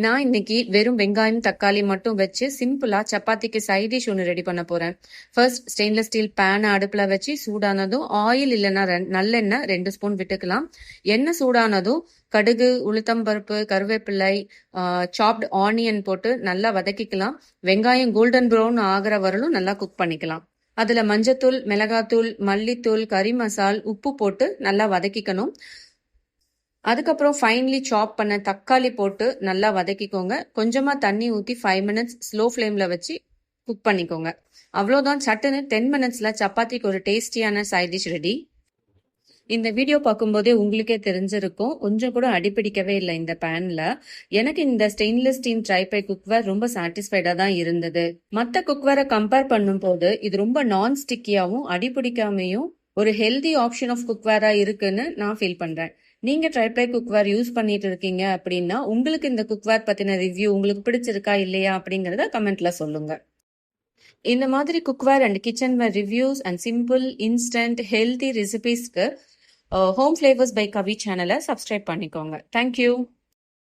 நான் இன்னைக்கு வெறும் வெங்காயம் தக்காளி மட்டும் வச்சு சிம்பிளா சப்பாத்திக்கு சைட் டிஷ் ஒன்று ரெடி பண்ண போறேன். ஃபர்ஸ்ட் ஸ்டெயின்லெஸ் ஸ்டீல் பேன் அடுப்புல வச்சு சூடானதும் ஆயில் இல்லைன்னா நல்லெண்ணெய் 2 ஸ்பூன் விட்டுக்கலாம். எண்ணெய் சூடானதும் கடுகு, உளுத்தம்பருப்பு, கருவேப்பிள்ளை, சாப்டு ஆனியன் போட்டு நல்லா வதக்கிக்கலாம். வெங்காயம் கோல்டன் ப்ரௌன் ஆகிற வரலும் நல்லா குக் பண்ணிக்கலாம். அதுல மஞ்சத்தூள், மிளகாத்தூள், மல்லித்தூள், கறி மசால், உப்பு போட்டு நல்லா வதக்கிக்கணும். அதுக்கப்புறம் ஃபைன்லி சாப் பண்ண தக்காளி போட்டு நல்லா வதக்கிக்கோங்க. கொஞ்சமா தண்ணி ஊற்றி 5 மினிட்ஸ் ஸ்லோ ஃப்ளேம்ல வச்சு குக் பண்ணிக்கோங்க. அவ்வளோதான், சட்டுன்னு 10 மினிட்ஸ்ல சப்பாத்திக்கு ஒரு டேஸ்டியான சைட் டிஷ் ரெடி. இந்த வீடியோ பார்க்கும்போதே உங்களுக்கே தெரிஞ்சிருக்கும், கொஞ்சம் கூட அடிப்பிடிக்கவே இல்லை இந்த பேன்ல. எனக்கு இந்த ஸ்டெயின்லெஸ் ஸ்டீல் ட்ரைபை குக்வேர் ரொம்ப சாட்டிஸ்ஃபைடா தான் இருந்தது. மற்ற குக்வேரை கம்பேர் பண்ணும்போது இது ரொம்ப நான் ஸ்டிக்கியாவும் அடிப்பிடிக்காமையும் ஒரு ஹெல்தி ஆப்ஷன் ஆஃப் குக்வேரா இருக்குன்னு நான் ஃபீல் பண்றேன். நீங்க ட்ரைப்ளை குக்வேர் யூஸ் பண்ணிட்டு இருக்கீங்க அப்படின்னா உங்களுக்கு இந்த குக்வேர் பத்தின ரிவ்யூ உங்களுக்கு பிடிச்சிருக்கா இல்லையா அப்படிங்கறத கமெண்ட்ல சொல்லுங்க. இந்த மாதிரி cookware and kitchenware reviews and simple instant healthy ரெசிபிஸ்க்கு ஹோம் ஃபிளேவர்ஸ் பை கவி சேனலை சப்ஸ்கிரைப் பண்ணிக்கோங்க. தேங்க்யூ.